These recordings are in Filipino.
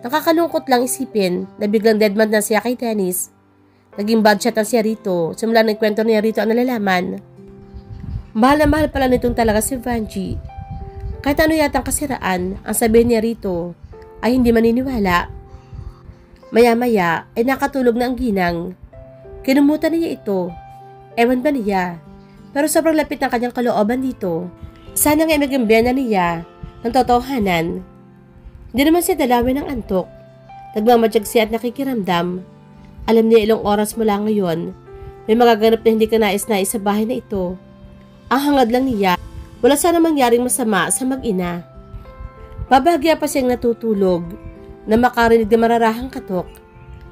Nakakalungkot lang isipin na biglang deadman na siya kay Dennis. Naging bad shot ang siya rito, simula ng kwento niya rito ang nalalaman. Mahal na mahal pala nitong talaga si Vanjie. Kahit ano yatang kasiraan, ang sabihin niya rito ay hindi maniniwala. Maya-maya ay nakatulog na ang ginang. Kinumutan niya ito. Ewan ba niya? Pero sobrang lapit ng kanyang kalooban dito. Sana nga magambyan na niya ng totohanan. Hindi naman siya dalawin ng antok. Nagmamadyag siya at nakikiramdam. Alam niya ilang oras mula ngayon, may magaganap na hindi ka nais-nais sa bahay na ito. Ang hangad lang niya, wala sana mangyaring masama sa mag-ina. Babahagya pa siyang natutulog na makarinig na mararahang katok.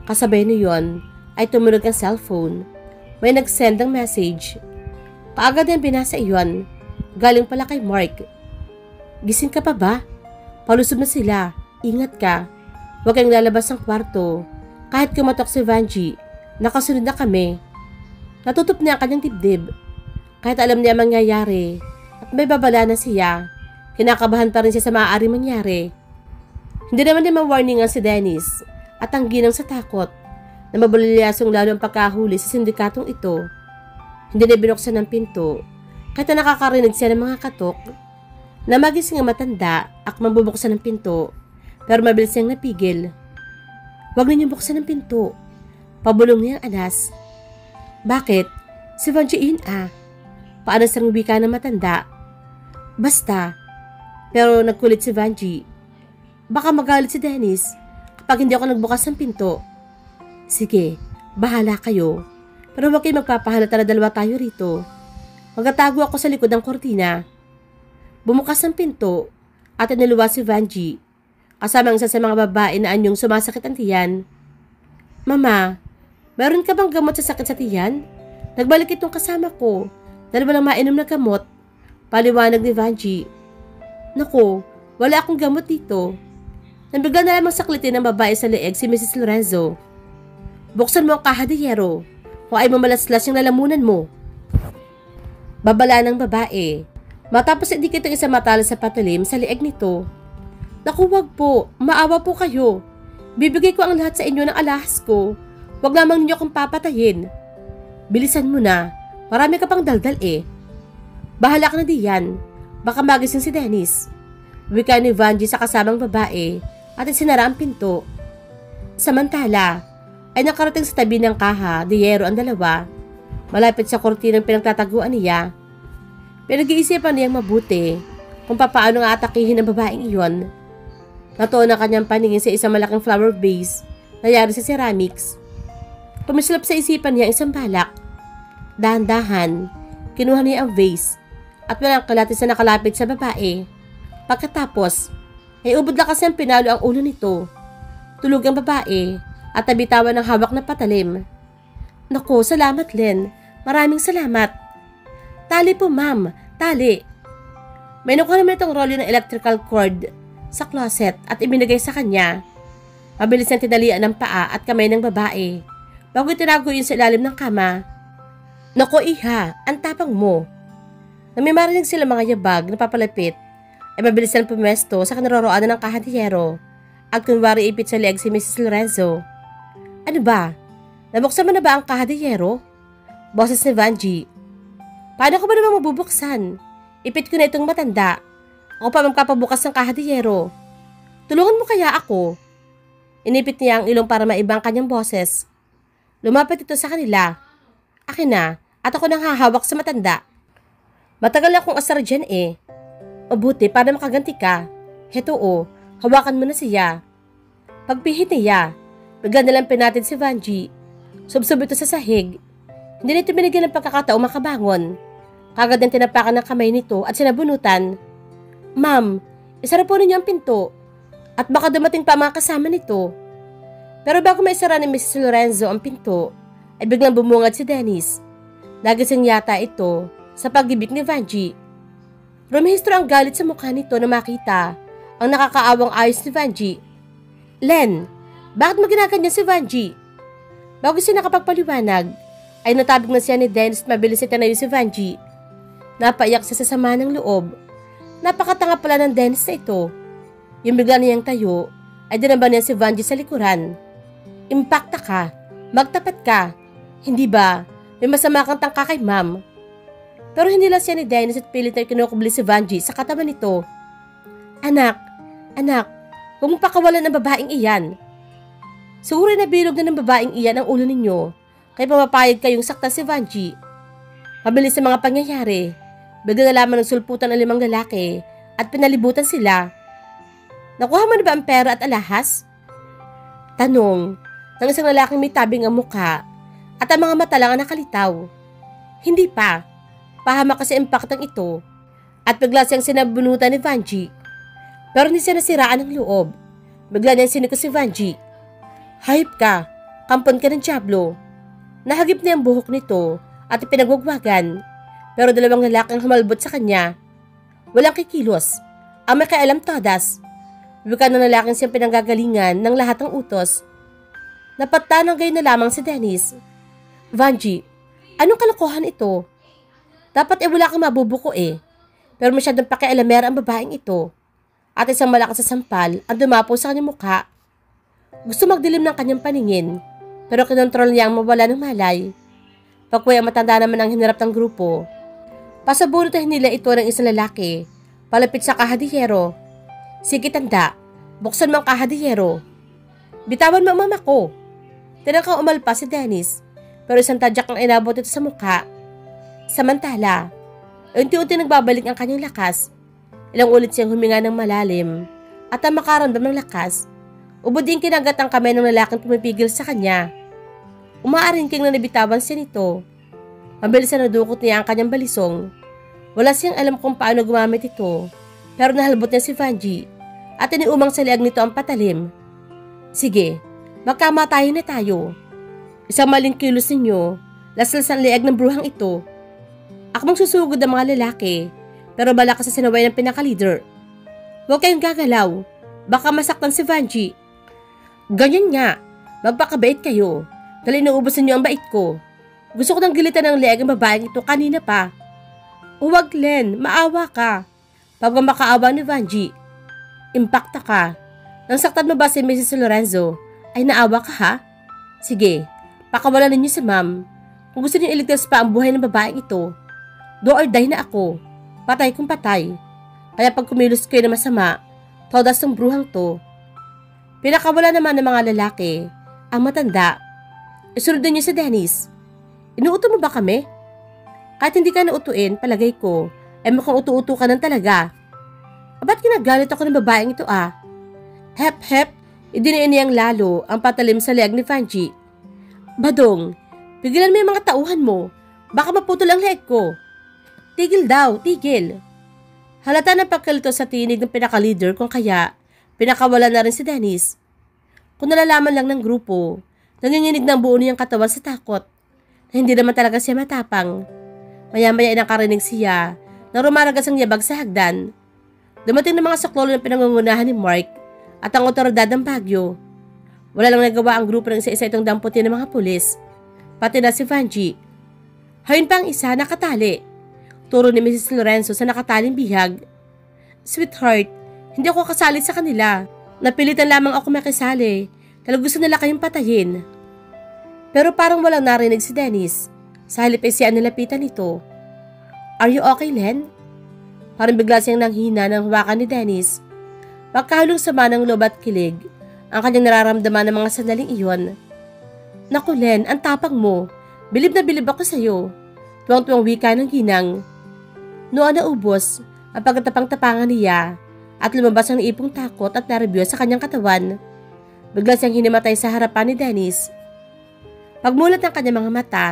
Kasabay niyon ay tumunog ang cellphone. May nag-send ng message. Kaagad niyang binasa iyon. Galing pala kay Mark. Gising ka pa ba? Palusob na sila. Ingat ka. Huwag kang lalabas ng kwarto. Kahit kumatok si Vanjie, nakasunod na kami. Natutup niya ang kanyang dibdib. Kahit alam niya mangyayari at may babala na siya, kinakabahan pa rin siya sa maaaring mangyari. Hindi naman din ma-warningan si Dennis at ang ginang sa takot na mabalilyasong lalo ang pagkahuli sa sindikatong ito. Hindi na binuksan ng pinto kahit na nakakarinig siya ng mga katok. Na magising ang matanda at mabubuksan ng pinto pero mabilis siyang napigil. Huwag ninyong buksan ng pinto. Pabulong niya ang anas. Bakit? Si Vanjie in Paano sarang wika ng matanda? Basta. Pero nagkulit si Vanjie. Baka magalit si Dennis kapag hindi ako nagbukas ng pinto. Sige, bahala kayo. Pero huwag kayo magpapahalata na dalawa tayo rito. Magtatago ako sa likod ng kortina. Bumukas ng pinto at iniluwa si Vanjie. Kasama ang isa sa mga babae na anyong sumasakit ang tiyan. Mama, meron ka bang gamot sa sakit sa tiyan? Nagbalik itong kasama ko dahil walang mainom na gamot. Paliwanag ni Vanjie. Naku, wala akong gamot dito. Nabigla na lamang saklitin ng babae sa leeg si Mrs. Lorenzo. Buksan mo ang kaha de hiyero o ay mamalaslas yung lalamunan mo. Babala ng babae. Matapos hindi kitang isa matala sa patalim sa leeg nito. Naku, wag po. Maawa po kayo. Bibigay ko ang lahat sa inyo ng alahas ko. Wag lamang ninyo akong papatayin. Bilisan mo na. Marami ka pang daldal eh. Bahala ka na diyan. Baka magising si Dennis. Wika ni Vanjie sa kasamang babae at isinara ang pinto. Samantala, ay nakarating sa tabi ng kaha, diyero ang dalawa. Malapit sa kortinang pinagtataguan niya. Pinag-iisipan niyang mabuti kung paano nga atakihin ang babaeng iyon. Natuon ang kanyang paningin sa isang malaking flower vase na yari sa ceramics. Tumislap sa isipan niya ang isang balak. Dahan-dahan, kinuha niya ang vase at walang kalatis na nakalapit sa babae. Pagkatapos, ay ubod na kasi ang pinalo ang ulo nito. Tulog ang babae at nabitawan ng hawak na patalim. Naku, salamat Len. Maraming salamat. Tali po ma'am, tali. May nakuha naman itong rolyo ng electrical cord sa closet at ibinigay sa kanya. Mabilis niyang tinalian ng paa at kamay ng babae bago itinago yun sa ilalim ng kama. Naku iha, ang tapang mo. Namimarinig sila mga yabag na papalapit ay mabilis nang pumesto sa kanaroroonan ng kahantiyero at kunwari ipit sa leeg si Mrs. Lorenzo. Ano ba? Nabuksan mo na ba ang kahantiyero? Boses ni Vanjie. Paano ko ba naman mabubuksan? Ipit ko na itong matanda. Ako pa magpapabukas ng kahadiyero. Tulungan mo kaya ako? Inipit niya ang ilong para maibang kanyang boses. Lumapit ito sa kanila. Akin na, at ako nang hahawak sa matanda. Matagal akong asar dyan eh. Mabuti para makaganti ka. Heto hawakan mo na siya. Pagpihit niya, bigla nalang pinatid si Vanjie. Subsob ito sa sahig. Hindi nito binigyan ng pagkakataong makabangon. Kagad ang tinapakan ng kamay nito at sinabunutan. Ma'am, isara po ninyo ang pinto at baka dumating pa mga kasama nito. Pero bago maisara ni Mrs. Lorenzo ang pinto, ay biglang bumungad si Dennis. Nagising yata ito sa pag-ibig ni Vanjie. Rumehistro ang galit sa mukha nito na makita ang nakakaawang ayos ni Vanjie. Len, bakit mo ginaganyan si Vanjie? Bago siya nakapagpaliwanag, ay natabig na siya ni Dennis at mabilis itanayo si Vanjie. Napaiyak siya sa sama ng loob. Napakatanga pala ng Dennis na ito. Yung bigla niyang tayo, ay dinamba niya si Vanjie sa likuran. Impakta ka, magtapat ka. Hindi ba, may masama kang tangka kay ma'am? Pero hindi lang siya ni Dennis at pilit na kinukubli si Vanjie sa katawan nito. Anak, huwag mong pakawalan ng babaeng iyan. Siguro na bilog na ng babaeng iyan ang ulo ninyo, kaya pumapayag kayong saktan si Vanjie. Mabilis sa mga pangyayari, bigla na lamang nagsulputan ang 5 lalaki at pinalibutan sila. Nakuha mo na ba ang pera at alahas? Tanong ng isang lalaking may tabing ang mukha at ang mga mata lang ang nakalitaw. Hindi pa. Pahamak kasi impaktang ito at bigla siyang sinabunutan ni Vanjie. Pero hindi siya nasiraan ng loob. Bigla niyang siniko si Vanjie. Hayop ka, kampon ka ng dyablo. Nahagip na ang buhok nito at ipinagwagwagan. Pero 2 lalaki ang humalbot sa kanya. Walang kikilos. Ang may kaalam todas. Wika ng lalaking siyang pinanggagalingan ng lahat ng utos. Napatanang gayon na lamang si Dennis. Vanjie, anong kalokohan ito? Dapat wala kang mabubuko Pero masyadong pakialamera ang babaeng ito. At isang malakas sa sampal ang dumapo sa kanyang mukha. Gusto magdilim ng kanyang paningin, pero kinontrol niya ang mawala ng malay. Pagkuya ang matanda naman ang hinarap ng grupo. Pasabunutin nila ito ng isang lalaki, palapit sa kahadiyero. Sige tanda, buksan mo ang kahadiyero. Bitawan mo ang mama ko. Tinangkang umalpa si Dennis, pero isang tadyak ang inabot ito sa mukha. Samantala, unti-unti nagbabalik ang kanyang lakas. Ilang ulit siyang huminga ng malalim at ang makaramdam ng lakas. Ubod din kinagat ang kamay ng lalaking pumipigil sa kanya. Umaaringking na nabitawan siya nito. Mabilis na nadukot niya ang kanyang balisong. Wala siyang alam kung paano gumamit ito, pero nahalbot niya si Vanjie at iniumang sa liag nito ang patalim. Sige, magkamatayin na tayo. Isang maling kilos ninyo, lasal sa liag ng bruhang ito. Ako mang susugod ang mga lalaki, pero malakas sa sinaway ng pinaka-leader. Huwag kayong gagalaw, baka masaktan si Vanjie. Ganyan nga, magpakabait kayo, dahil inuubos ninyo ang bait ko. Gusto ko nang gilitan ng liag ang babaeng ito kanina pa. Huwag Len, maawa ka. Pag makaawa ni Vanjie, impakta ka. Nang saktan mo ba si Mrs. Lorenzo, ay naawa ka ha? Sige, pakawalan ninyo si ma'am. Kung gusto niyo iligtas pa ang buhay ng babaeng ito, do or die na ako. Patay kung patay. Kaya pag kumilos kayo na masama, todas ng bruhang to. Pinakawala naman ng mga lalaki, ang matanda. Isunod niyo si Dennis. Inuuto mo ba kami? Kahit hindi ka nautuin, palagay ko, ay mukhang utu-uto ka ng talaga. Ba't kinagalit ako ng babaeng ito Hep, idiniin niyang lalo ang patalim sa liag ni Vanjie. Badong, pigilan mo yung mga tauhan mo. Baka maputol ang leeg ko. Tigil daw, tigil. Halata ng pagkalito sa tinig ng pinaka-leader kung kaya pinakawala na rin si Dennis. Kung nalalaman lang ng grupo, nanginginig ng buo niyang katawan sa takot na hindi naman talaga siya matapang. Maya-maya ay nakarinig siya na rumaragas ang yabag sa hagdan. Dumating ng mga saklolo ng pinangungunahan ni Mark at ang otoridad ng Baguio. Wala lang nagawa ang grupo ng isa-isa itong damputin ng mga pulis, pati na si Vanjie. Hayun pa ang isa nakatali. Turo ni Mrs. Lorenzo sa nakataling bihag. Sweetheart, hindi ako kasali sa kanila. Napilitan lamang ako makisali dahil gusto nila kayong patayin. Pero parang walang narinig si Dennis. Sa halip ay siya nilapitan nito. Are you okay, Len? Parang bigla siyang nanghina ng hawakan ni Dennis. Pagkahalong sama ng loob at kilig, ang kanyang nararamdaman ng mga sandaling iyon. Naku, Len, ang tapang mo. Bilib na bilib ako sa'yo. Tuwang-tuwang wika ng ginang. Noon na ubos ang pagkatapang-tapangan niya at lumabas ang ipong takot at nervyos sa kanyang katawan. Bigla siyang hinimatay sa harapan ni Dennis. Pagmulat ng kanyang mga mata,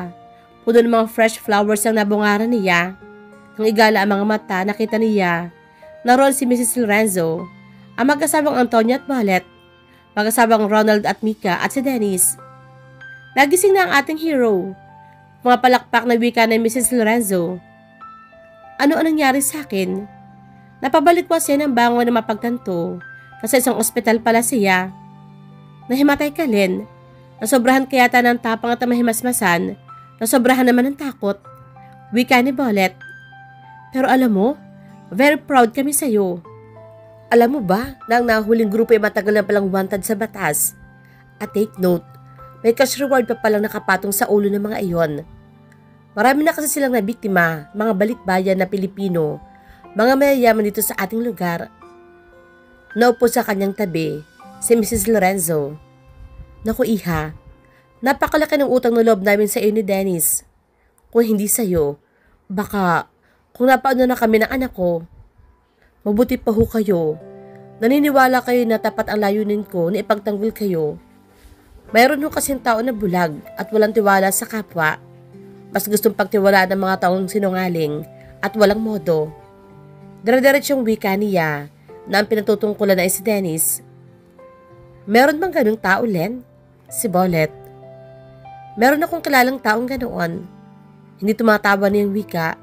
puno ng mga fresh flowers ang nabungaran niya. Nang igala ang mga mata, nakita niya naroon si Mrs. Lorenzo, ang mag-asawang Antonio at Violet, mag-asawang Ronald at Mika at si Dennis. Nagising na ang ating hero. Mga palakpak na wika ng Mrs. Lorenzo. Ano ang nangyari sa akin? Napabalik po siya ng bangon na mapagtanto na sa isang ospital pala siya. Nahimatay ka, Len. Nasobrahan kayata ng tapang at mahimasmasan, nasobrahan naman ng takot. Wika ni Violet. Pero alam mo, very proud kami sa'yo. Alam mo ba na ang nahuling grupo ay matagal na palang wanted sa batas? At take note, may cash reward pa palang nakapatong sa ulo ng mga iyon. Marami na kasi silang nabiktima, mga balikbayan na Pilipino, mga mayayaman dito sa ating lugar. Naupo sa kanyang tabi, si Mrs. Lorenzo. Naku iha, napakalaki ng utang na loob namin sa iyo ni Dennis. Kung hindi sa'yo, baka kung napaano na kami ng anak ko. Mabuti pa ho kayo. Naniniwala kayo na tapat ang layunin ko na ipagtanggol kayo. Mayroon ho kasing tao na bulag at walang tiwala sa kapwa. Mas gustong pagtiwalaan ng mga taong sinungaling at walang modo. Dire-diretsyong wika niya na ang pinatutungkulan na si Dennis. Meron bang ganung tao, Len? Si Bolet. Meron akong kilalang taong ganoon. Hindi tumatawa niyang wika.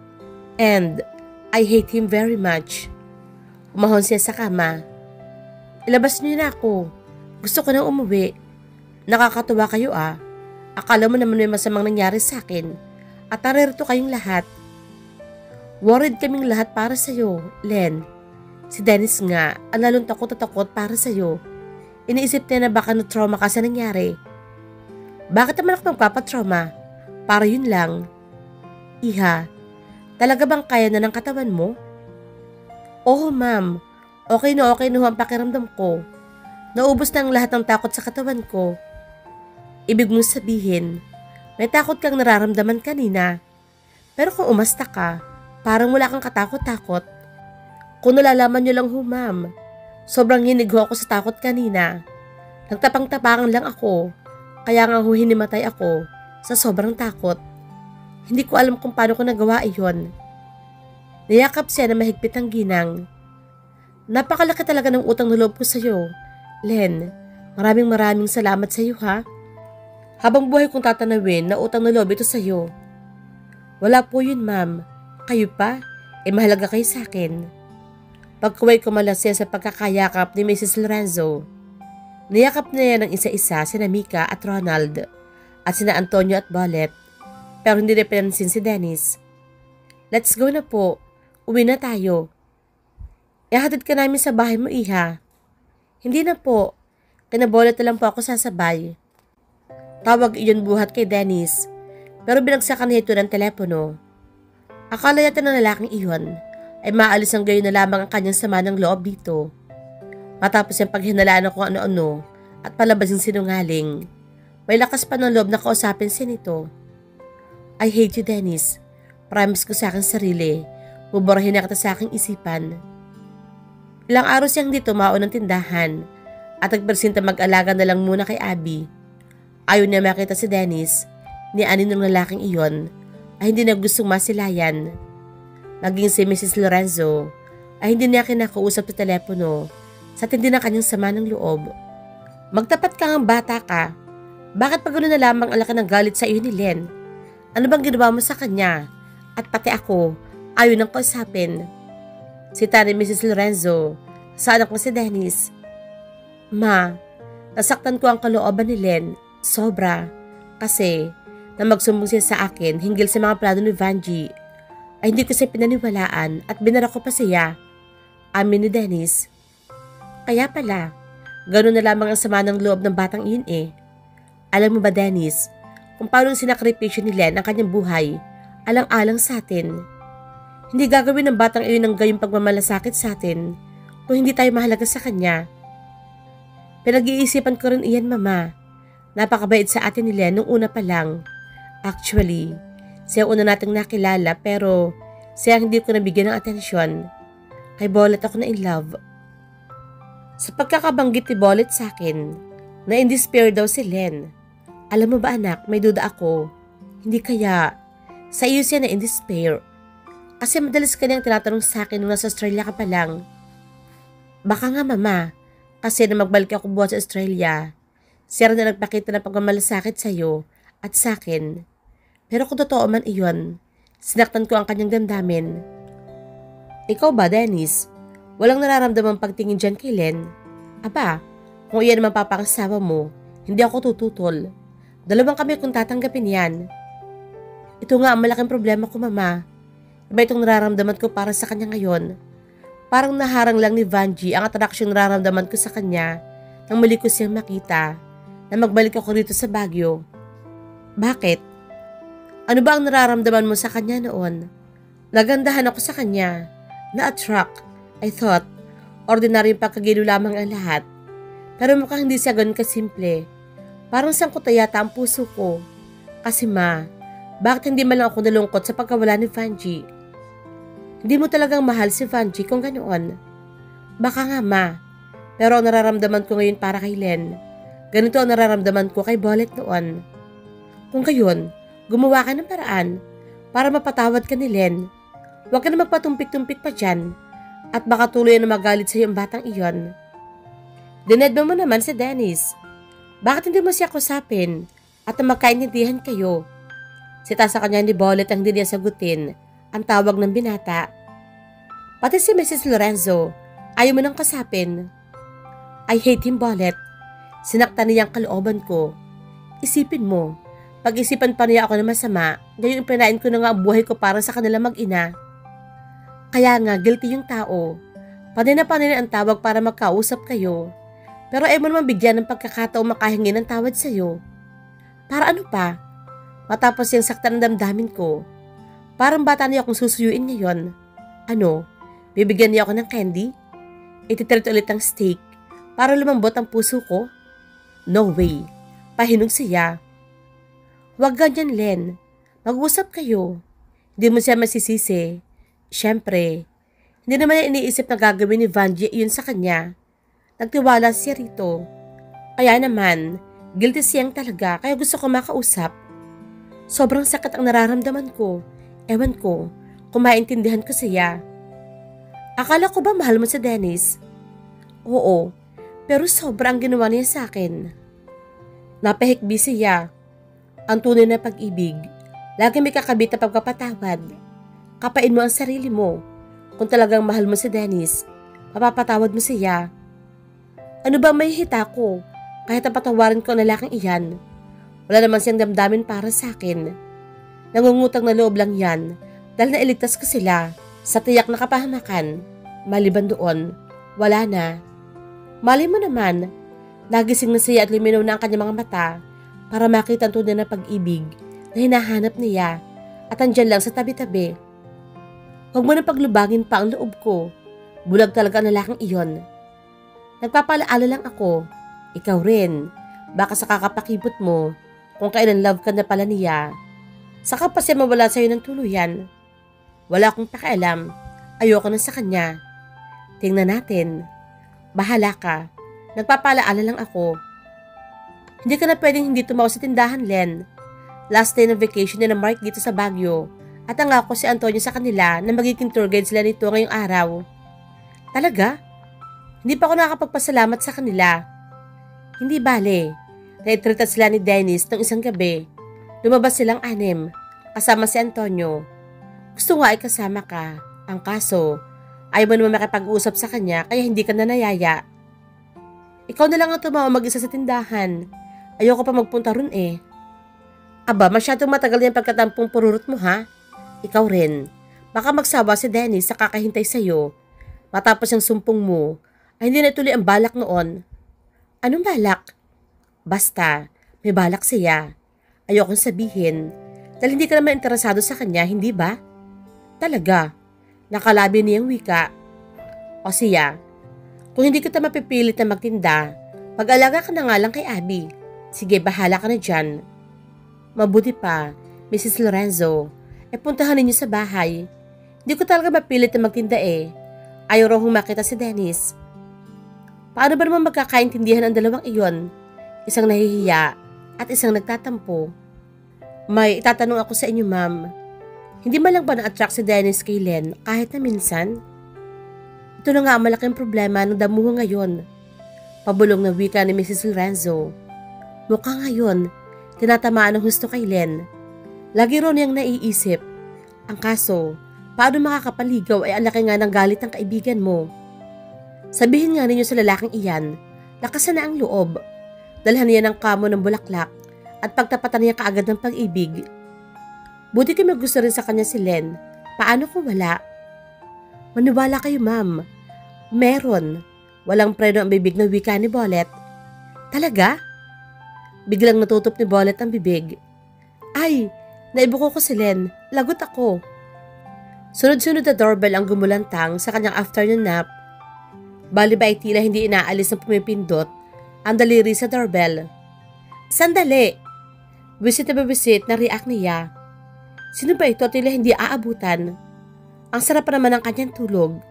And I hate him very much. Umahon siya sa kama. Ilabas niyo na ako. Gusto ko nang umuwi. Nakakatuwa kayo ah. Akala mo naman may masamang nangyari sa akin. At naririto kayong lahat. Worried kaming lahat para sa'yo, Len. Si Dennis nga, ang lalong takot at takot para sa'yo. Iniisip niya na baka na-trauma ka sa nangyari. Bakit naman ako magpapatrauma? Para yun lang. Iha, talaga bang kaya na ng katawan mo? Oo, ma'am. Okay na ho ang pakiramdam ko. Naubos na ang lahat ng takot sa katawan ko. Ibig mong sabihin, may takot kang nararamdaman kanina. Pero kung umasta ka, parang wala kang katakot-takot. Kung nalalaman niyo lang ho, ma'am, sobrang hinig ho ako sa takot kanina. Nagtapang-tapangan lang ako, kaya nga ho hinimatay ako sa sobrang takot. Hindi ko alam kung paano ko nagawa iyon. Niyakap siya na mahigpit ang ginang. Napakalaki talaga ng utang na loob ko sa iyo, Len. Maraming salamat sa iyo ha. Habang buhay kong tatanawin na utang na loob ito sa iyo. Wala po yun, ma'am. Kayo pa? Mahalaga kayo sa akin. Pagkaway ko malasya sa pagkakayakap ni Mrs. Lorenzo. Niyakap na yan ng isa-isa sina Mika at Ronald at sina Antonio at Bolet. Pero hindi na pinansin si Dennis. Let's go na po. Uwi na tayo. Ihatid ka namin sa bahay mo, iha. Hindi na po. Kina Bolet na lang po ako sasabay. Tawag iyon buhat kay Dennis, pero binagsakan niya ito ng telepono. Akala yata ng lalaking iyon ay maalis ang gayon na lamang ang kanyang sama ng loob dito. Matapos yung paghinalaan ng kung ano-ano at palabasing sinungaling, may lakas pa ng loob na kausapin siya nito. I hate you, Dennis. Promise ko sa aking sarili, buburahin na kita sa aking isipan. Ilang araw siyang dito maon ng tindahan at nagpersinta mag-alaga na lang muna kay Abby. Ayaw niya makita si Dennis, ni anin ng lalaking iyon, ay hindi na gustong masilayan. Maging si Mrs. Lorenzo, ay hindi niya kinakausap sa telepono sa tindi ng kanyang sama ng loob. Magtapat ka ng bata ka. Bakit pa gano'n na lamang ang laki ng galit sa iyo ni Len? Ano bang ginawa mo sa kanya? At pati ako, ayaw nang kausapin. Sita ni Mrs. Lorenzo sa anak mo si Dennis. Ma, nasaktan ko ang kalooban ni Len. Sobra. Kasi, na magsumbong siya sa akin hinggil sa mga plano ni Vanjie, ay hindi ko siya pinaniwalaan at binara ko pa siya. Amin ni Dennis. Kaya pala, gano'n na lamang ang sama ng loob ng batang iyon eh. Alam mo ba, Dennis, kung paano sinakripisyo ni Len ang kanyang buhay, alang-alang sa atin. Hindi gagawin ng batang iyon ng gayong pagmamalasakit sa atin kung hindi tayo mahalaga sa kanya. Pinag-iisipan ko rin iyan, Mama. Napakabait sa atin ni Len nung una pa lang. Actually, siya una nating nakilala pero siya hindi ko nabigyan ng atensyon. Kay Bolet ako na in love. Sa pagkakabanggit ni Bolet sa akin, na in despair daw si Len. Alam mo ba anak, may duda ako. Hindi kaya sa iyo siya na in despair. Kasi madalas ka niyang tinatanong sa akin nung nasa Australia ka pa lang. Baka nga mama, kasi na magbalik ako buwan sa Australia, siya rin na nagpakita ng pagmamalasakit sa iyo at sa akin. Pero kung totoo man iyon, sinaktan ko ang kanyang damdamin. Ikaw ba, Dennis? Walang nararamdamang pagtingin dyan kay Len? Aba, kung iyan naman papangasawa mo, hindi ako tututol. Dalawang kami kung tatanggapin yan. Ito nga ang malaking problema ko, Mama. Iba itong nararamdaman ko para sa kanya ngayon. Parang naharang lang ni Vanjie ang atraksyong nararamdaman ko sa kanya nang muli ko siyang makita na magbalik ako rito sa Baguio. Bakit? Ano ba ang nararamdaman mo sa kanya noon? Nagandahan ako sa kanya. Na-attract. I thought, ordinaryong pagkagilo lamang ang lahat. Pero mukhang hindi siya ganun kasimple. Parang sangkot yata ang puso ko. Kasi bakit hindi man lang ako nalungkot sa pagkawala ni Vanjie? Hindi mo talagang mahal si Vanjie kung ganoon. Baka nga pero ang nararamdaman ko ngayon para kay Len, ganito ang nararamdaman ko kay Bolet noon. Kung gayon, gumawa ka ng paraan para mapatawad ka ni Len. Huwag ka na magpatumpik-tumpik pa dyan at baka tuloy na magalit sa iyong batang iyon. Dinedma mo naman si Dennis. Bakit hindi mo siya kusapin at magkaintindihan kayo? Sita sa kanya ni Bolet ang hindi niya sagutin ang tawag ng binata. Pati si Mrs. Lorenzo, ayaw mo nang kasapin. I hate him, Bolet. Sinaktan niya ang kalooban ko. Isipin mo, pag-isipan pa niya ako na masama, ngayon pinain ko na nga ang buhay ko para sa kanila mag-ina. Kaya nga, guilty yung tao. Panay ang tawag para magkausap kayo. Pero ayaw mo naman bigyan ng pagkakataong makahingi ng tawad sa'yo. Para ano pa? Matapos yung saktan ng damdamin ko. Parang bata niya akong susuyuin ngayon. Ano? Bibigyan niya ako ng candy? Ititreat ulit ang steak para lumambot ang puso ko? No way. Pahinog siya. Huwag ganyan, Len. Mag-usap kayo. Hindi mo siya masisisi. Siyempre, hindi naman niya iniisip na gagawin ni Vanjie yun sa kanya. Nagtiwala siya rito. Kaya naman, guilty siyang talaga kaya gusto ko makausap. Sobrang sakit ang nararamdaman ko. Ewan ko, kung maintindihan ko siya. Akala ko ba mahal mo si Dennis? Oo, pero sobrang ginawa niya sa akin. Napahikbi siya. Ang tunay na pag-ibig, lagi may kakabit na pagpapatawad. Kapain mo ang sarili mo. Kung talagang mahal mo si Dennis, mapapatawad mo siya. Ano ba may hita ko? Kahit napatawarin ko ang lalaking iyan, wala naman siyang damdamin para sa akin. Nangungutang na loob lang yan dahil nailigtas ko sila sa tiyak na kapahamakan. Maliban doon, wala na. Malay mo naman, nagising na siya at luminaw na ang kanyang mga mata para makita ang tunay na pag-ibig na hinahanap niya at andyan lang sa tabi-tabi. Huwag mo na paglubagin pa ang loob ko. Bulag talaga ang lalaking iyon. Nagpapalaala lang ako. Ikaw rin. Baka sa kakapakibot mo kung kailan love ka na pala niya. Saka pa siya mawala sa'yo ng tuluyan. Wala akong pakialam. Ayoko na sa kanya. Tingnan natin. Bahala ka. Nagpapalaala lang ako. Hindi ka na pwedeng hindi tumawa sa tindahan, Len. Last day ng vacation ni na Mark dito sa Baguio. At nangako si Antonio sa kanila na magiging tour guide sila nito ngayong araw. Talaga? Hindi pa ako nakakapagpasalamat sa kanila. Hindi bale. Naitrita sila ni Dennis nung isang gabi. Lumabas silang 6, kasama si Antonio. Gusto nga ay kasama ka. Ang kaso, ayaw mo naman makipag-usap sa kanya kaya hindi ka na nayaya. Ikaw na lang ang tumawa mag-isa sa tindahan. Ayoko pa magpunta ron eh. Aba, masyadong matagal yung pagkatampong pururot mo ha? Ikaw rin. Baka magsawa si Dennis sa kakahintay sa'yo. Matapos ang sumpong mo, ay hindi na tuloy ang balak noon. Anong balak? Basta, may balak siya. Ayokong sabihin, dahil hindi ka naman interesado sa kanya, hindi ba? Talaga, nakalabi niyang wika. O siya, kung hindi kita mapipilit na magtinda, mag-alaga ka na nga lang kay Abby. Sige, bahala ka na dyan. Mabuti pa, Mrs. Lorenzo, puntahan ninyo sa bahay. Hindi ko talaga mapilit na magtinda eh. Ayaw raw makita si Dennis. Paano ba naman magkakaintindihan ang dalawang iyon? Isang nahihiya at isang nagtatampo. May itatanong ako sa inyo, ma'am. Hindi man lang ba na-attract si Dennis kay Len kahit na minsan? Ito na nga ang malaking problema ng damuhan ngayon. Pabulong na wika ni Mrs. Lorenzo. Mukha ngayon, tinatamaan ng husto kay Len. Lagi ron niyang naiisip. Ang kaso, paano makakapaligaw ay ang laki nga ng galit ng kaibigan mo? Sabihin nga ninyo sa lalaking iyan, lakasan na ang loob. Dalhan niya ng kamo ng bulaklak at pagtapatan niya kaagad ng pag-ibig. Buti kayo gusto rin sa kanya si Len. Paano kung wala? Maniwala kayo, ma'am. Meron. Walang preno ang bibig ng wika ni Bolet. Talaga? Biglang natutop ni Bolet ang bibig. Ay, naibuko ko si Len. Lagot ako. Sunod-sunod na doorbell ang gumulantang sa kanyang afternoon nap. Bali ba ay tila hindi inaalis ng pumipindot ang daliri sa doorbell. Sandali! Visit na babisit na react niya. Sino ba ito tila hindi aabutan? Ang sarap pa naman ng kanyang tulog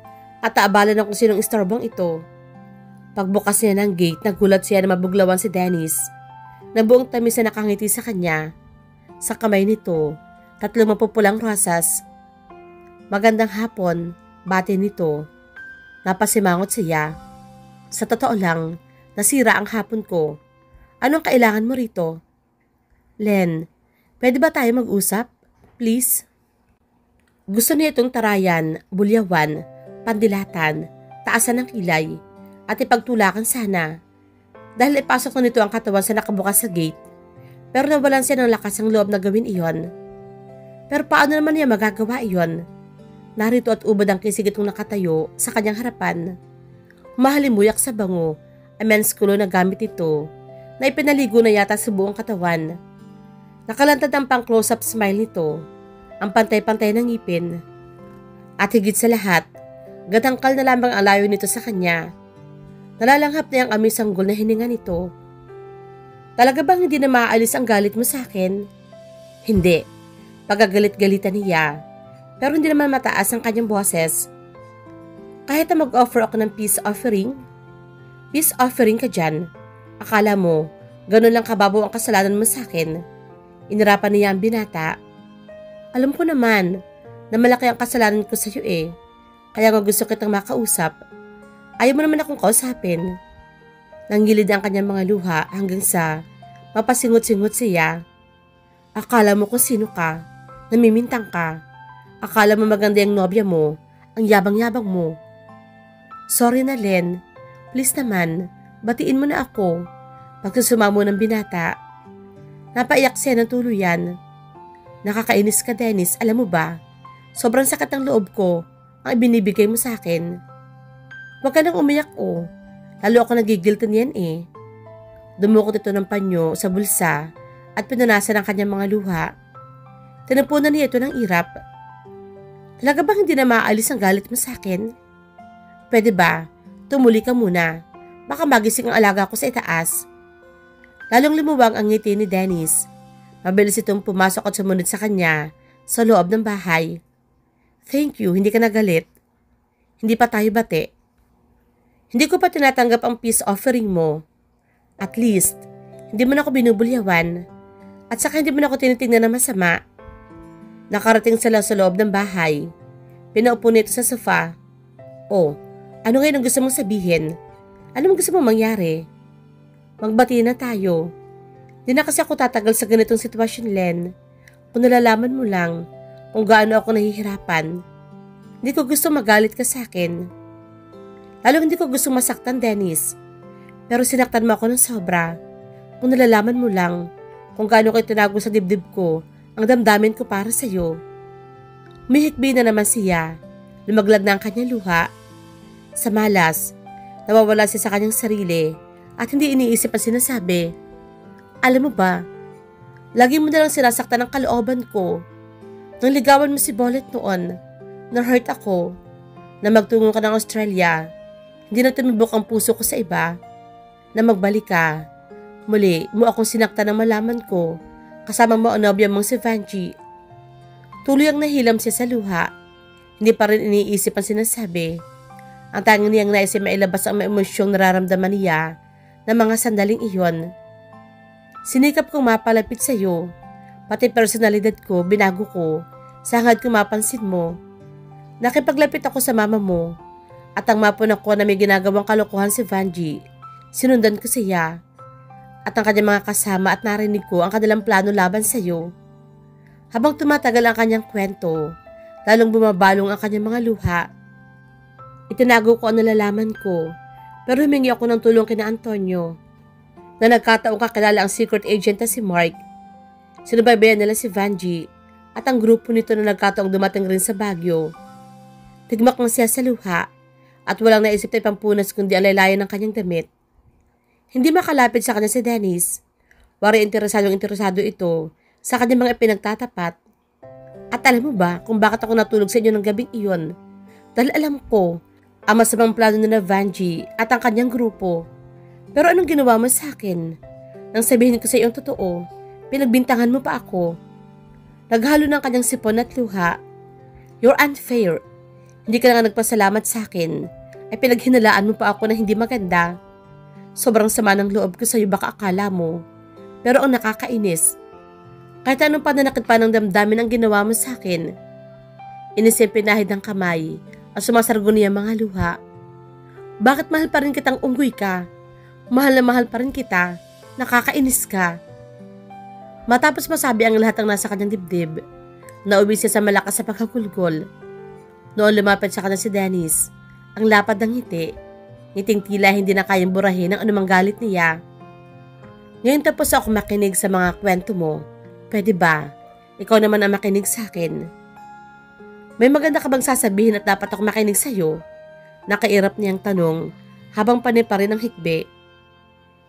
at aabala na kung sinong istorbong ito. Pagbukas niya ng gate, nagulat siya na mabuglawan si Dennis na buong tamis na nakangiti sa kanya. Sa kamay nito, 3 mapupulang rosas. Magandang hapon, bati nito. Napasimangot siya. Sa totoo lang, nasira ang hapon ko. Anong kailangan mo rito? Len, pwede ba tayo mag-usap? Please? Gusto niya itong tarayan, bulyawan, pandilatan, taasan ng kilay, at ipagtulakan sana. Dahil ipasok na nito ang katawan sa nakabukas sa gate, pero nawalan siya ng lakas ang loob na gawin iyon. Pero paano naman niya magagawa iyon? Narito at ubod ang kisig itong nakatayo sa kanyang harapan. Mahalimuyak sa bango, ang men's kulo na gamit ito, na ipinaligo na yata sa buong katawan. Nakalantad ang pang-close-up smile nito, ang pantay-pantay ng ngipin. At higit sa lahat, gatangkal na lamang ang layo nito sa kanya. Nalalanghap na ang amis sanggol na hininga nito. Talaga bang hindi na maaalis ang galit mo sa akin? Hindi. Pagagalit-galitan niya. Pero hindi naman mataas ang kanyang boses. Kahit na mag-offer ako ng peace offering? Peace offering ka dyan. Akala mo, ganun lang kababaw ang kasalanan mo sa akin. Inirapan niya ang binata. Alam ko naman na malaki ang kasalanan ko sa iyo eh. Kaya nga gusto kitang makausap. Ayaw mo naman akong kausapin. Nanggilid ang kanyang mga luha hanggang sa mapasingot-singot siya. Akala mo kung sino ka, namimintang ka. Akala mo maganda yung nobya mo, ang yabang-yabang mo. Sorry na Len, please naman, batiin mo na ako. Pagsusuma mo ng binata. Napaiyak siya ng tuluyan. Nakakainis ka Dennis, alam mo ba? Sobrang sakit ang loob ko ang ibinibigay mo sa akin. Huwag ka nang umiyak o. Lalo ako nagigiltan yan eh. Dumukot ito ng panyo sa bulsa at pinunasan ang kanyang mga luha. Tinapunan niya ito ng irap. Talaga bang hindi na maaalis ang galit mo sa akin? Pwede ba? Tumuli ka muna. Baka magising ang alaga ko sa itaas. Lalong lumuwag ang ngiti ni Dennis. Mabilis itong pumasok at sumunod sa kanya sa loob ng bahay. Thank you, hindi ka nagalit. Hindi pa tayo bate. Hindi ko pa tinatanggap ang peace offering mo. At least, hindi mo na ako binubulyawan. At saka hindi mo na ako tinitingnan na masama. Nakarating sila sa loob ng bahay. Pinaupo nito sa sofa. Oh, ano ngayon ang gusto mong sabihin? Ano ang gusto mong mangyari? Magbati na tayo. Di na kasi ako tatagal sa ganitong sitwasyon, Len. Kung nalalaman mo lang kung gaano ako nahihirapan. Hindi ko gusto magalit ka sa akin. Lalo hindi ko gusto masaktan, Dennis. Pero sinaktan mo ako ng sobra. Kung nalalaman mo lang kung gaano ko itinago sa dibdib ko ang damdamin ko para sa iyo. Umihikbi na naman siya. Lumaglag na ang kanyang luha. Sa malas, nawawala siya sa kanyang sarili at hindi iniisip ang sinasabi. Alam mo ba, lagi mo na lang sinasaktan ang kalooban ko. Nang ligawan mo si Bolet noon, na-hurt ako, na magtungo ka ng Australia. Hindi na tumibok ang puso ko sa iba. Na magbalik ka. Muli mo akong sinaktan ng malaman ko. Kasama mo ang nobya mong si Vanji. Tuloy ang nahilam siya sa luha. Hindi pa rin iniisip ang sinasabi. Ang tanging niyang nais ay mailabas ang emosyong nararamdaman niya na mga sandaling iyon. Sinikap kong mapalapit sa iyo. Pati personalidad ko, binago ko. Sa hangad kong mapansin mo. Nakipaglapit ako sa mama mo. At ang mapunak ko na may ginagawang kalokohan si Vanji, sinundan ko siya. At ang kanyang mga kasama at narinig ko ang kanilang plano laban sa iyo. Habang tumatagal ang kanyang kwento, lalong bumabalong ang kanyang mga luha. Itinago ko ang nalalaman ko, pero humingi ako ng tulong kina Antonio. Na nagkataong kakilala ang secret agent na si Mark. Sinubaybayan nila si Vanji at ang grupo nito na nagkataong dumating rin sa Baguio. Tigmak na siya sa luha at walang naisip na ipampunas kundi alaylayan ng kanyang damit. Hindi makalapit sa kanya si Dennis. Wari interesado ito sa kanyang mga ipinagtatapat. At alam mo ba kung bakit ako natulog sa inyo ng gabing iyon? Dahil alam ko ang masamang plano na Vanjie at ang kanyang grupo. Pero anong ginawa mo sa akin? Nang sabihin ko sa iyo ang totoo, pinagbintangan mo pa ako. Naghalo ng kanyang sipon at luha. You're unfair. Hindi ka na nga nagpasalamat sa akin, ay pinaghinalaan mo pa ako na hindi maganda. Sobrang sama ng loob ko sa iyo, baka akala mo. Pero ang nakakainis, kahit anong pananakit pa ng damdamin ang ginawa mo sa akin. Inisip pinahid ng kamay at sumasargo niya mga luha. Bakit mahal pa rin kitang unggoy ka? Mahal na mahal pa rin kita. Nakakainis ka. Matapos masabi ang lahat ng nasa kanyang dibdib, nauwi siya sa malakas sa pagkagulgol. Noon lumapit sa kanya si Dennis, ang lapad ng ngiti, ngiting tila hindi na kayang burahin ang anumang galit niya. Ngayon tapos ako makinig sa mga kwento mo. Pwede ba? Ikaw naman ang makinig sa akin. May maganda ka bang sasabihin at dapat ako makinig sa iyo? Nakairap niyang tanong habang panipa rin ang hikbi.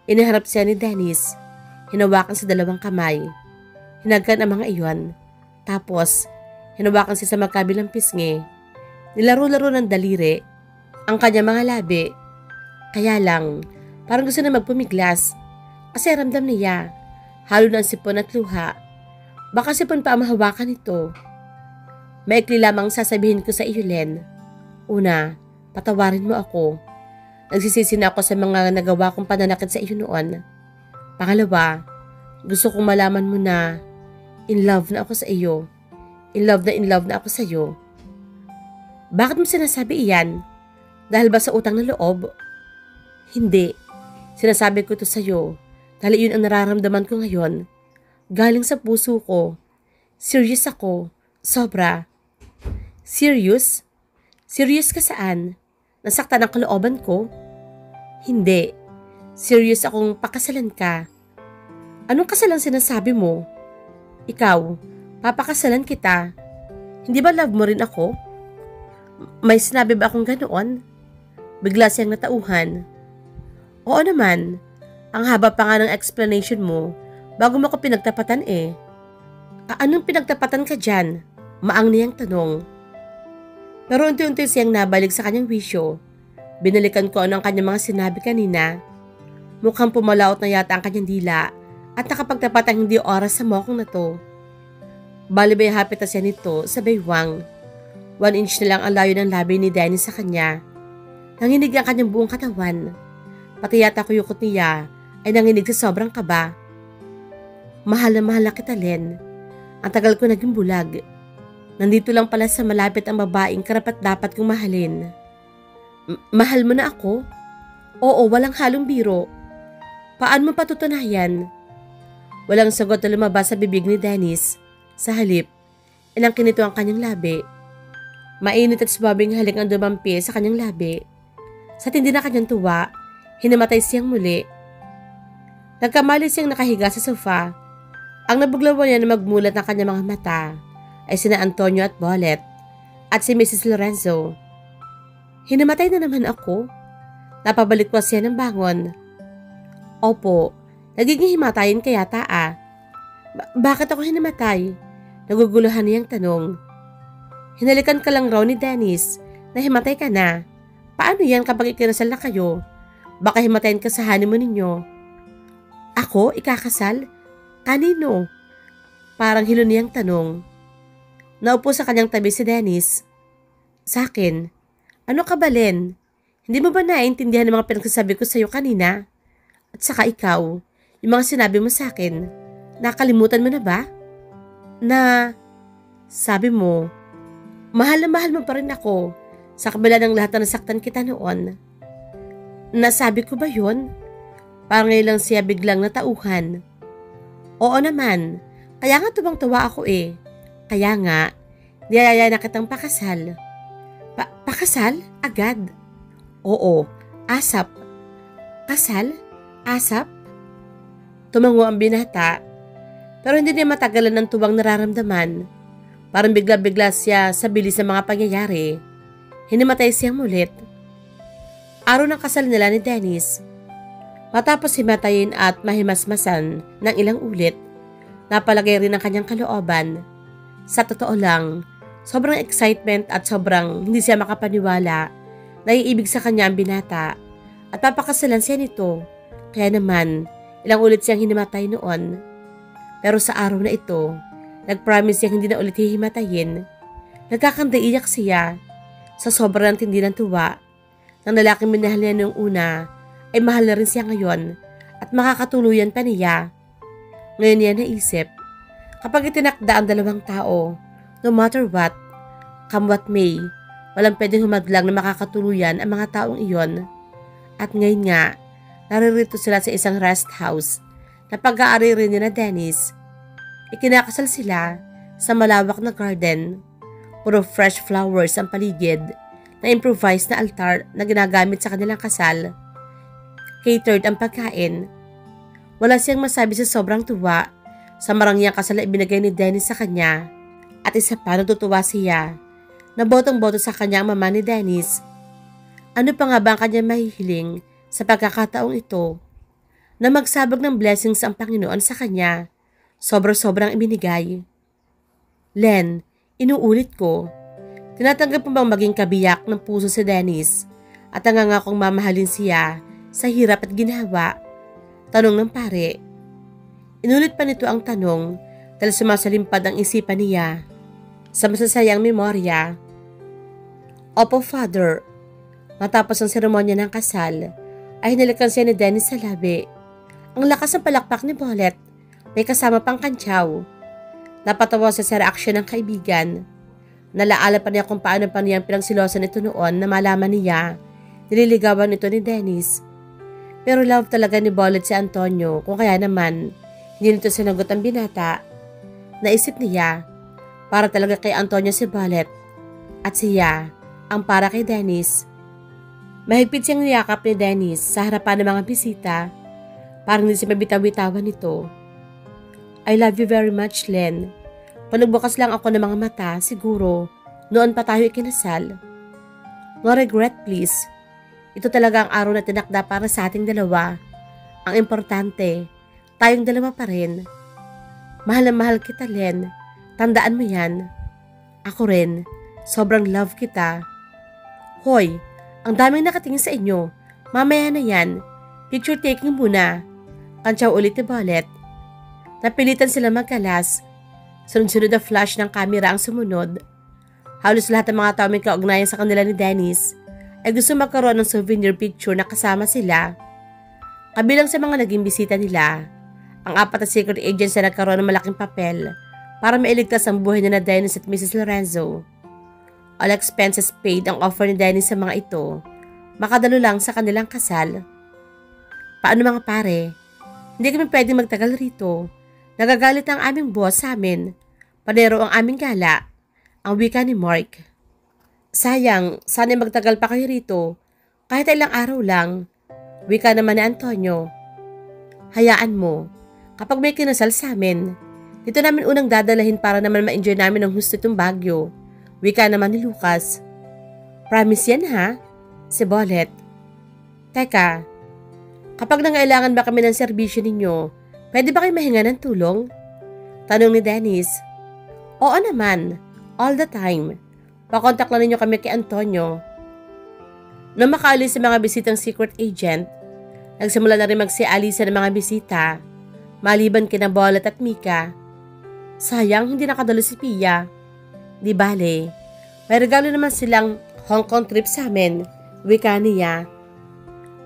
Inaharap siya ni Dennis, hinawakan sa dalawang kamay. Hinagkan ang mga iyon. Tapos, hinawakan siya sa magkabilang pisngi. Nilaro-laro ng daliri ang kanyang mga labi. Kaya lang, parang gusto na magpumiglas kasi ramdam niya, halo ng sipon at luha. Baka sipon pa ang mahawakan ito. Maikli lamang sasabihin ko sa iyo, Len. Una, patawarin mo ako. Nagsisisi na ako sa mga nagawa kong pananakit sa iyo noon. Pangalawa, gusto kong malaman mo na in love na ako sa iyo. In love na ako sa iyo. Bakit mo sinasabi iyan? Dahil ba sa utang na loob? Hindi. Sinasabi ko ito sa iyo dahil iyon ang nararamdaman ko ngayon. Galing sa puso ko. Serious ako. Sobra. Serious? Serious ka saan? Nasaktan ang kalooban ko? Hindi. Serious akong pakasalan ka. Anong kasalang sinasabi mo? Ikaw, papakasalan kita. Hindi ba love mo rin ako? May sinabi ba akong ganoon? Bigla siyang natauhan. Oo naman. Ang haba pa nga ng explanation mo bago mo ko pinagtapatan eh. Anong pinagtapatan ka dyan? Maang niyang tanong. Pero unti-unti siyang nabalik sa kanyang wisyo. Binalikan ko ano ang kanyang mga sinabi kanina. Mukhang pumalaot na yata ang kanyang dila at nakapagtapat ang hindi oras sa mokong na to. Balibay hapit na siya nito sa baywang. 1 inch na lang ang layo ng labi ni Dennis sa kanya. Nanginig ang kanyang buong katawan. Pati yata kuyukot niya ay nanginig sa sobrang kaba. Mahal na kita, Len. Ang tagal ko naging bulag. Nandito lang pala sa malapit ang babaeng karapat dapat kong mahalin. Mahal mo na ako? Oo, walang halong biro. Paano mo patutunayan? Walang sagot na lumabas sa bibig ni Dennis. Sa halip, inangkin nito ang kanyang labi. Mainit at sumabing halik ang dumampi sa kanyang labi. Sa tindi na kanyang tuwa, hinamatay siyang muli. Nagkamali siyang nakahiga sa sofa. Ang nabuglawan niya na magmulat ng kanyang mga mata ay sina Antonio at Bollet at si Mrs. Lorenzo. Hinamatay na naman ako. Napabalik pa siya ng bangon. Opo, nagiging himatayin kaya taa. Bakit ako hinamatay? Naguguluhan niyang tanong. Hinalikan ka lang raw ni Dennis na himatay ka na. Paano yan kapag ikinasal na kayo? Baka himatayin ka sa honeymoon ninyo. Ako? Ikakasal? Kanino? Parang hilo niyang tanong. Naupo sa kanyang tabi si Dennis. Sa akin. Ano ka ba, Len? Hindi mo ba naiintindihan ang mga pinagsasabi ko sa iyo kanina? At saka ikaw, yung mga sinabi mo sa akin, nakalimutan mo na ba? Na, sabi mo, mahal na mahal mo pa rin ako sa kabila ng lahat na nasaktan kita noon. Nasabi ko ba yun? Parang ngayon lang siya biglang natauhan. Oo naman, kaya nga tubang-tuwa ako eh. Kaya nga, niyayaya na kitang pakasal. Pakasal? Agad? Oo, asap. Kasal? Asap? Tumango ang binata, pero hindi niya matagalan ng tuwang nararamdaman. Parang bigla-bigla siya sa bilis ng mga pangyayari. Hinimatay siyang mulit. Araw ng kasal nila ni Dennis. Matapos himatayin at mahimasmasan ng ilang ulit, napalagay rin ang kanyang kalooban. Sa totoo lang, sobrang excitement at sobrang hindi siya makapaniwala na iibig sa kanya ang binata at papakasalan siya nito. Kaya naman, ilang ulit siyang hinimatay noon. Pero sa araw na ito, nag-promise siyang hindi na ulit hihimatayin. Nagkakandaiyak siya sa sobrang tindi ng tuwa ng lalaking minahal niya noong una ay mahal na rin siya ngayon at makakatuluyan pa niya. Ngayon niya naisip, kapag itinakda ang dalawang tao, no matter what, come what may, walang pwedeng humaglang na makakatuluyan ang mga taong iyon. At ngayon nga, naririto sila sa isang rest house na pag-aari rin niya na Dennis. Ikinakasal sila sa malawak na garden. Puro fresh flowers ang paligid na improvised na altar na ginagamit sa kanilang kasal. Catered ang pagkain. Wala siyang masabi sa sobrang tuwa sa marangyang kasal na ibinigay ni Dennis sa kanya. At isa pa natutuwa siya na botong-boto sa kanya ang mama ni Dennis. Ano pa nga ba ang kanya mahihiling sa pagkakataong ito na magsabog ng blessings ang Panginoon sa kanya? Sobrang ibinigay. Len, inuulit ko, tinatanggap mo bang maging kabiyak ng puso si Dennis at nangangakong mamahalin siya sa hirap at ginhawa? Tanong ng pare. Inulit pa nito ang tanong dahil sumasalimpad ang isipan niya sa masasayang memorya. Opo, Father. Matapos ang seremonya ng kasal, ay hinalikan siya ni Dennis sa labi. Ang lakas ng palakpak ni Bolette, may kasama pang kantsaw. Napatawa siya sa reaksyon ng kaibigan. Nalaala pa niya kung paano pa niyang pinagsilosan ito noon na malaman niya nililigawan ito ni Dennis. Pero love talaga ni Bolette si Antonio, kung kaya naman hindi nito sinagot ang binata. Naisip niya, para talaga kay Antonio si Bolette at siya ang para kay Dennis. Mahigpit siyang niyakap ni Dennis sa harapan ng mga bisita. Parang hindi siya mabitaw-bitawan nito. I love you very much, Len. Panagbukas lang ako ng mga mata, siguro noon pa tayo ikinasal. No regret, please. Ito talaga ang araw na tinakda para sa ating dalawa. Ang importante, tayong dalawa pa rin. Mahal na mahal kita, Len. Tandaan mo yan. Ako rin, sobrang love kita. Hoy, ang daming nakatingin sa inyo. Mamaya na yan. Picture taking muna. Kantsaw ulit ni Bolette. Napilitan sila magkalas. Sunod-sunod na flash ng kamera ang sumunod. Halos lahat ng mga tao may kaugnayan sa kanila ni Dennis ay gusto magkaroon ng souvenir picture na kasama sila. Kabilang sa mga naging bisita nila, ang 4 na secret agents na nagkaroon ng malaking papel para mailigtas ang buhay na Dennis at Mrs. Lorenzo. All expenses paid ang offer ni Dennis sa mga ito, makadalo lang sa kanilang kasal. Paano mga pare? Hindi kami pwedeng magtagal rito. Nagagalit ang aming boss sa amin. Panero ang aming gala, ang wika ni Mark. Sayang, sana'y magtagal pa kayo rito. Kahit ilang araw lang. Wika naman ni Antonio. Hayaan mo, kapag may kinasal sa amin, dito namin unang dadalahin para naman ma-enjoy namin ang gusto itong Baguio. Wika naman ni Lucas. Promise yan ha? Si Bolette. Teka, kapag nangailangan ba kami ng serbisyo ninyo, pwede ba kayo mahinga ng tulong? Tanong ni Dennis. Oo naman, all the time. Pakontak lang ninyo kami kay Antonio. Nung makaalis sa mga bisitang secret agent, nagsimula na rin magsialisa ng mga bisita, maliban kina Bolette at Mika. Sayang hindi nakadalo si Pia. Di bale, may regalo naman silang Hong Kong trip sa amin, wika niya.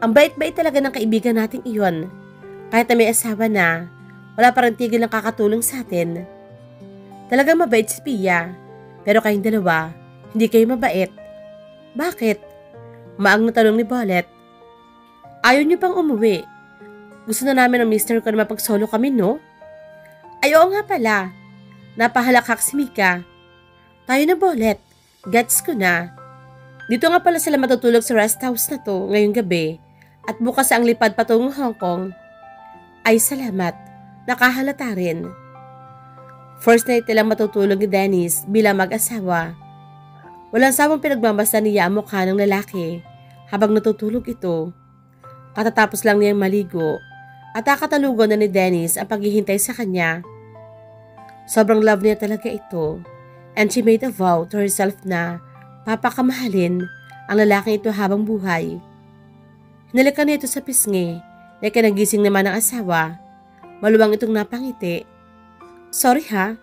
Ang bait-bait talaga ng kaibigan nating iyon. Kahit na may asawa na, wala pa rin tigil ng kakatulong sa atin. Talagang mabait si Pia, pero kayong dalawa, hindi kayo mabait. Bakit? Maang na tanong ni Bolette. Ayaw niyo pang umuwi. Gusto na namin ng mister ko na mapagsolo kami, no? Ay, oo nga pala. Napahalakak si Mika. Tayo na, Bolette. Gets ko na. Dito nga pala sila matutulog sa rest house na to ngayong gabi at bukas ang lipad patungong Hong Kong. Ay, salamat. Nakahalata rin. First night nilang matutulog ni Dennis bilang mag-asawa. Walang sawang pinagbabasta niya ang mukha ng lalaki habang natutulog ito. Katatapos lang niyang maligo at nakatalugan na ni Dennis ang paghihintay sa kanya. Sobrang love niya talaga ito and she made a vow to herself na papakamahalin ang lalaking ito habang buhay. Hinalikan niya ito sa pisngi na kinagising naman ng asawa. Maluwang itong napangiti. Sorry ha,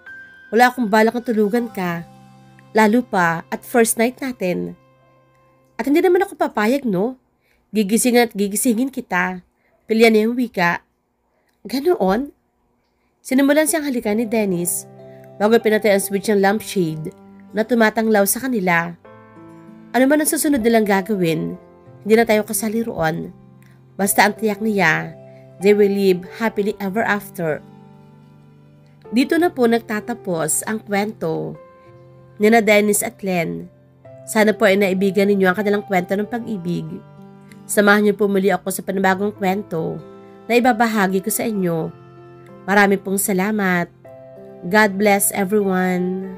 wala akong balak na tulugan ka. Lalo pa at first night natin. At hindi naman ako papayag no? Gigisingin at gigisingin kita. Pilyan niya yung wika. Ganoon? Sinimulan siyang halikan ni Dennis bago pinatay ang switch ng lampshade na tumatanglaw sa kanila. Ano man ang susunod nilang gagawin, hindi na tayo kasali roon. Basta ang tiyak niya, they will live happily ever after. Dito na po nagtatapos ang kwento ni na Dennis at Len. Sana po ay naibigan ninyo ang kanilang kwento ng pag-ibig. Samahan niyo po muli ako sa panibagong kwento na ibabahagi ko sa inyo. Marami pong salamat. God bless everyone.